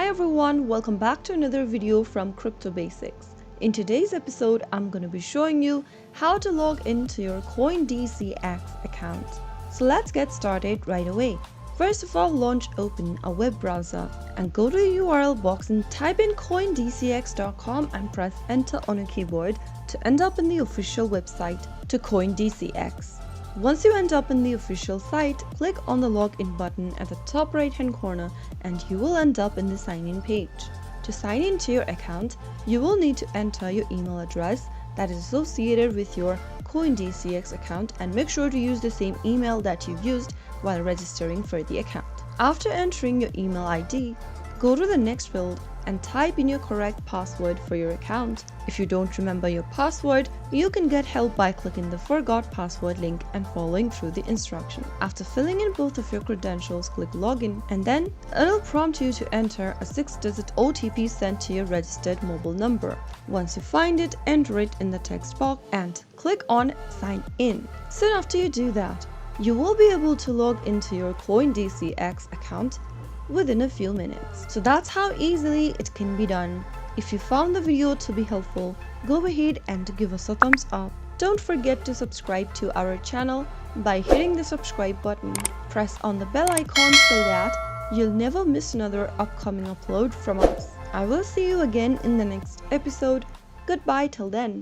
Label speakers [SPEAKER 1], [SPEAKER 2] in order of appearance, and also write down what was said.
[SPEAKER 1] Hi everyone, welcome back to another video from Crypto Basics. In today's episode, I'm going to be showing you how to log into your CoinDCX account. So let's get started right away. First of all, open a web browser and go to the URL box and type in coindcx.com and press enter on your keyboard to end up in the official website to CoinDCX. Once you end up in the official site, click on the login button at the top right hand corner and you will end up in the sign in page. To sign into your account, you will need to enter your email address that is associated with your CoinDCX account and make sure to use the same email that you used while registering for the account. After entering your email ID, go to the next field and type in your correct password for your account. If you don't remember your password, you can get help by clicking the Forgot Password link and following through the instruction. After filling in both of your credentials, click Login and then it'll prompt you to enter a 6-digit OTP sent to your registered mobile number. Once you find it, enter it in the text box and click on Sign In. Soon after you do that, you will be able to log into your CoinDCX account within a few minutes. So that's how easily it can be done. If you found the video to be helpful, go ahead and give us a thumbs up. Don't forget to subscribe to our channel by hitting the subscribe button. Press on the bell icon so that you'll never miss another upcoming upload from us. I will see you again in the next episode. Goodbye till then.